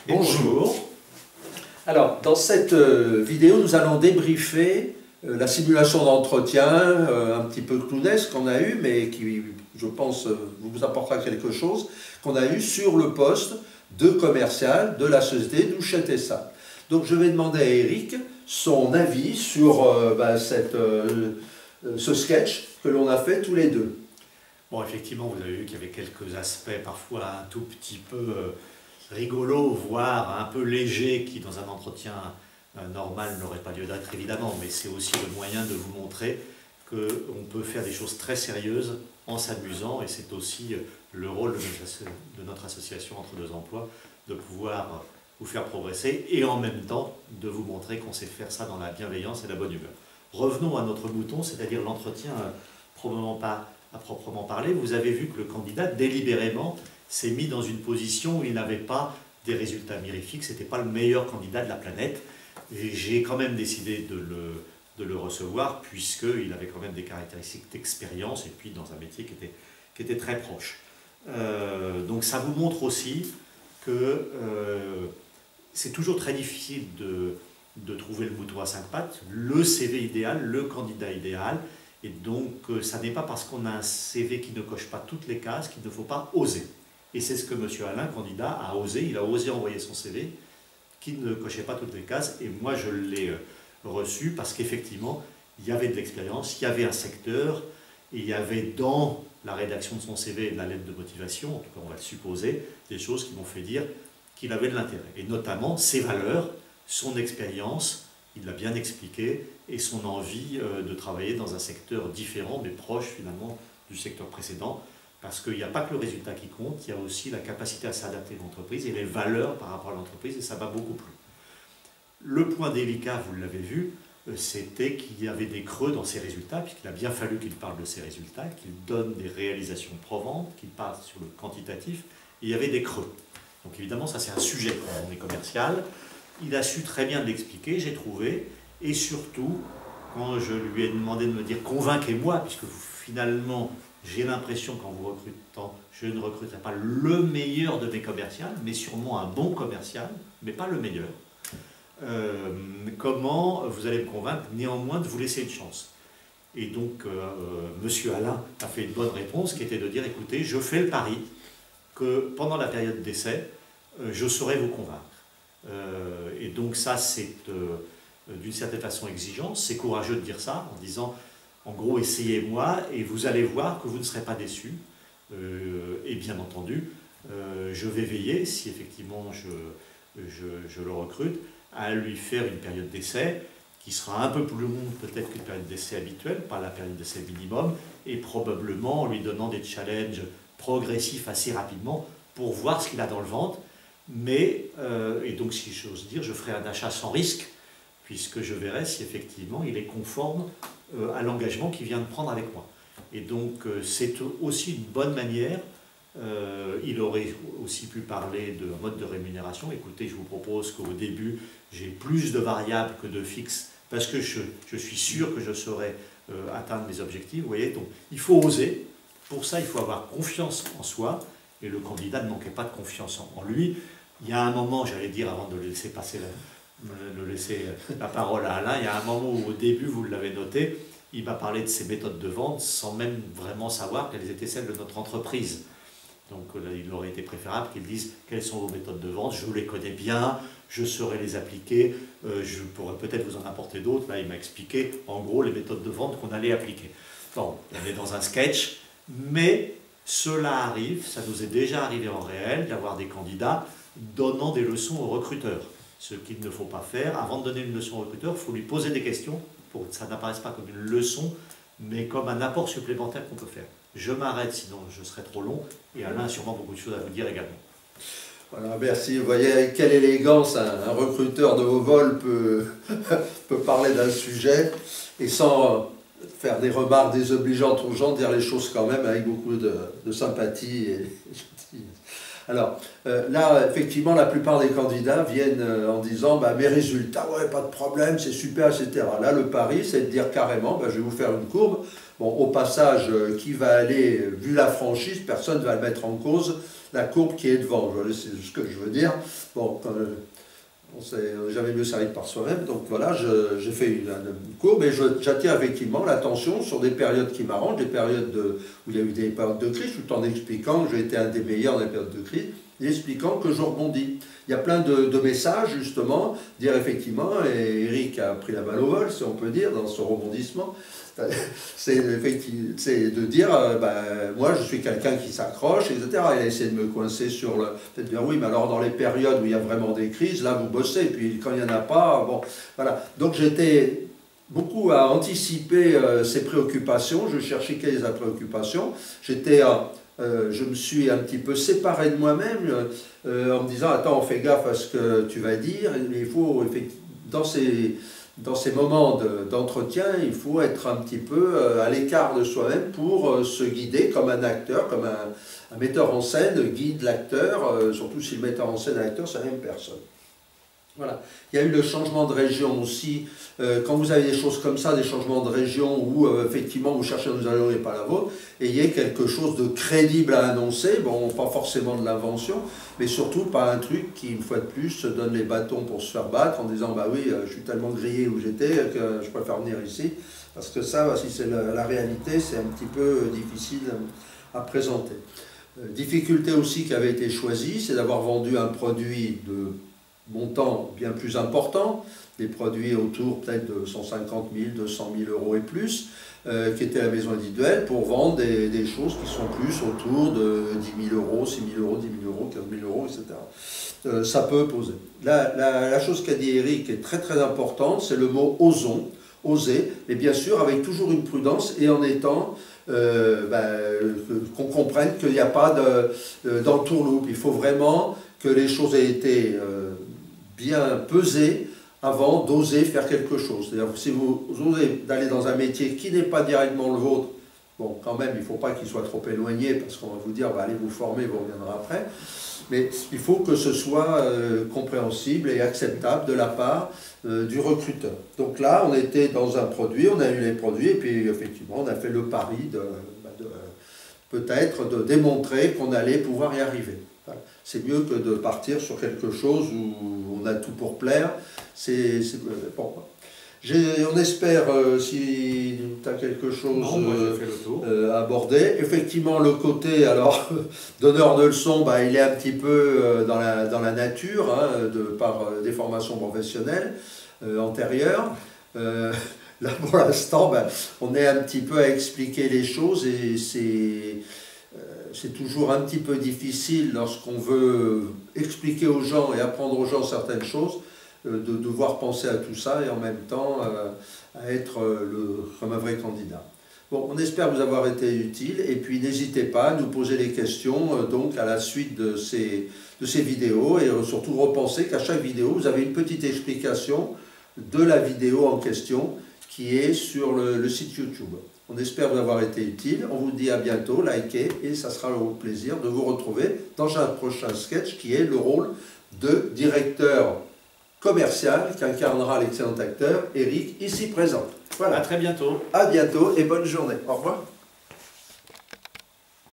Bonjour. Alors, dans cette vidéo, nous allons débriefer la simulation d'entretien, un petit peu clownesque qu'on a eue, mais qui, je pense, vous apportera quelque chose, qu'on a eu sur le poste de commercial de la société Douchette SA. Donc, je vais demander à Eric son avis sur ce sketch que l'on a fait tous les deux. Bon, effectivement, vous avez vu qu'il y avait quelques aspects parfois un tout petit peu rigolos, voire un peu légers, qui dans un entretien normal n'auraient pas lieu d'être, évidemment, mais c'est aussi le moyen de vous montrer qu'on peut faire des choses très sérieuses en s'amusant, et c'est aussi le rôle de notre association Entre deux emplois, de pouvoir vous faire progresser, et en même temps de vous montrer qu'on sait faire ça dans la bienveillance et la bonne humeur. Revenons à notre mouton, c'est-à-dire l'entretien à proprement parler. Vous avez vu que le candidat, délibérément, s'est mis dans une position où il n'avait pas des résultats mirifiques, ce n'était pas le meilleur candidat de la planète. J'ai quand même décidé de le recevoir, puisqu'il avait quand même des caractéristiques d'expérience, et puis dans un métier qui était très proche. Donc ça vous montre aussi que c'est toujours très difficile de trouver le mouton à 5 pattes, le CV idéal, le candidat idéal. Et donc, ça n'est pas parce qu'on a un CV qui ne coche pas toutes les cases qu'il ne faut pas oser. Et c'est ce que M. Alain, candidat, a osé. Il a osé envoyer son CV qui ne cochait pas toutes les cases. Et moi, je l'ai reçu parce qu'effectivement, il y avait de l'expérience, il y avait un secteur, et il y avait dans la rédaction de son CV et de la lettre de motivation, en tout cas on va le supposer, des choses qui m'ont fait dire qu'il avait de l'intérêt. Et notamment ses valeurs, son expérience, il l'a bien expliqué, et son envie de travailler dans un secteur différent, mais proche finalement du secteur précédent, parce qu'il n'y a pas que le résultat qui compte, il y a aussi la capacité à s'adapter à l'entreprise et les valeurs par rapport à l'entreprise, et ça m'a beaucoup plu. Le point délicat, vous l'avez vu, c'était qu'il y avait des creux dans ses résultats, puisqu'il a bien fallu qu'il parle de ses résultats, qu'il donne des réalisations provantes, qu'il parle sur le quantitatif, et il y avait des creux. Donc évidemment, ça c'est un sujet quand on est commercial. Il a su très bien l'expliquer, j'ai trouvé, et surtout, quand je lui ai demandé de me dire « convainquez-moi », puisque finalement, j'ai l'impression qu'en vous recrutant, je ne recruterai pas le meilleur de mes commerciales, mais sûrement un bon commercial, mais pas le meilleur. Comment vous allez me convaincre néanmoins de vous laisser une chance? Et donc, M. Alain a fait une bonne réponse, qui était de dire « écoutez, je fais le pari que pendant la période d'essai, je saurai vous convaincre. » Et donc ça, c'est d'une certaine façon exigeant, c'est courageux de dire ça, en disant, en gros, essayez-moi et vous allez voir que vous ne serez pas déçus. Et bien entendu, je vais veiller, si effectivement je le recrute, à lui faire une période d'essai qui sera un peu plus longue peut-être qu'une période d'essai habituelle, pas la période d'essai minimum, et probablement en lui donnant des challenges progressifs assez rapidement pour voir ce qu'il a dans le ventre. Mais, et donc si j'ose dire, je ferai un achat sans risque, puisque je verrai si effectivement il est conforme à l'engagement qu'il vient de prendre avec moi. Et donc c'est aussi une bonne manière. Il aurait aussi pu parler de mode de rémunération. Écoutez, je vous propose qu'au début, j'ai plus de variables que de fixes, parce que je suis sûr que je saurai atteindre mes objectifs. Vous voyez, donc il faut oser. Pour ça, il faut avoir confiance en soi, et le candidat ne manquait pas de confiance en lui. Il y a un moment, j'allais dire, avant de laisser la parole à Alain, il y a un moment où au début, vous l'avez noté, il m'a parlé de ses méthodes de vente sans même vraiment savoir quelles étaient celles de notre entreprise. Donc il aurait été préférable qu'il dise quelles sont vos méthodes de vente, je les connais bien, je saurais les appliquer, je pourrais peut-être vous en apporter d'autres. Là, il m'a expliqué en gros les méthodes de vente qu'on allait appliquer. Bon, on est dans un sketch, mais cela arrive, ça nous est déjà arrivé en réel, d'avoir des candidats donnant des leçons aux recruteurs. Ce qu'il ne faut pas faire, avant de donner une leçon au recruteur, il faut lui poser des questions pour que ça n'apparaisse pas comme une leçon, mais comme un apport supplémentaire qu'on peut faire. Je m'arrête, sinon je serai trop long, et Alain a sûrement beaucoup de choses à vous dire également. Voilà, merci. Vous voyez avec quelle élégance un recruteur de haut vol peut parler d'un sujet, et sans faire des remarques désobligeantes aux gens, dire les choses quand même avec beaucoup de sympathie et gentillesse. Alors, là, effectivement, la plupart des candidats viennent en disant bah, « mes résultats, ouais, pas de problème, c'est super, etc. » Là, le pari, c'est de dire carrément bah, « je vais vous faire une courbe. » Bon, au passage, qui va aller, vu la franchise, personne ne va le mettre en cause. la courbe qui est devant. C'est ce que je veux dire. Bon, on s'est jamais mieux servi par soi-même, donc voilà, j'ai fait une courbe et j'attire effectivement l'attention sur des périodes qui m'arrangent, des périodes où il y a eu des périodes de crise, tout en expliquant que j'ai été un des meilleurs dans les périodes de crise, et expliquant que je rebondis. Il y a plein de messages, justement, dire effectivement, et Eric a pris la balle au vol, si on peut dire, dans ce rebondissement, c'est de dire, moi je suis quelqu'un qui s'accroche, etc. Il a essayé de me coincer sur le... Peut-être dire oui, mais alors dans les périodes où il y a vraiment des crises, là vous bossez, puis quand il n'y en a pas, bon, voilà. Donc j'étais beaucoup à anticiper ces préoccupations, je cherchais quelles étaient les préoccupations, je me suis un petit peu séparé de moi-même en me disant, attends, fais gaffe à ce que tu vas dire, il faut, dans ces moments d'entretien, il faut être un petit peu à l'écart de soi-même pour se guider comme un acteur, comme un metteur en scène guide l'acteur, surtout si le metteur en scène et l'acteur, c'est la même personne. Voilà. Il y a eu le changement de région aussi. Quand vous avez des choses comme ça, des changements de région où effectivement vous cherchez à nous améliorer pas la vôtre, ayez quelque chose de crédible à annoncer, bon, pas forcément de l'invention, mais surtout pas un truc qui, une fois de plus, se donne les bâtons pour se faire battre en disant bah oui, je suis tellement grillé où j'étais que je préfère venir ici. Parce que ça, si c'est la réalité, c'est un petit peu difficile à présenter. Difficulté aussi qui avait été choisie, c'est d'avoir vendu un produit de montant bien plus important, des produits autour peut-être de 150 000, 200 000 euros et plus, qui étaient à la maison individuelle, pour vendre des choses qui sont plus autour de 10 000 euros, 6 000 euros, 10 000 euros, 15 000 euros, etc. Ça peut poser. La chose qu'a dit Eric est très très importante, c'est le mot osons, oser, mais bien sûr avec toujours une prudence et en étant qu'on comprenne qu'il n'y a pas d'entourloupe. Il faut vraiment que les choses aient été bien pesées avant d'oser faire quelque chose. C'est-à-dire que si vous osez d'aller dans un métier qui n'est pas directement le vôtre, bon, quand même, il ne faut pas qu'il soit trop éloigné, parce qu'on va vous dire, allez vous former, vous reviendrez après. Mais il faut que ce soit compréhensible et acceptable de la part du recruteur. Donc là, on était dans un produit, on a eu les produits, et puis effectivement, on a fait le pari peut-être de démontrer qu'on allait pouvoir y arriver. Voilà. C'est mieux que de partir sur quelque chose où on a tout pour plaire. Bon. On espère, si tu as quelque chose à aborder. Effectivement, le côté donneur de leçons, il est un petit peu dans la nature, hein, par des formations professionnelles antérieures. Là, pour l'instant, on est un petit peu à expliquer les choses et c'est toujours un petit peu difficile lorsqu'on veut expliquer aux gens et apprendre aux gens certaines choses, de devoir penser à tout ça et en même temps à être comme un vrai candidat. Bon, on espère vous avoir été utile et puis n'hésitez pas à nous poser des questions donc à la suite de ces vidéos et surtout repensez qu'à chaque vidéo vous avez une petite explication de la vidéo en question qui est sur le site YouTube. On espère vous avoir été utile, on vous dit à bientôt, likez et ça sera un plaisir de vous retrouver dans un prochain sketch qui est le rôle de directeur commercial qu'incarnera l'excellent acteur Eric, ici présent. Voilà. À très bientôt. À bientôt et bonne journée. Au revoir.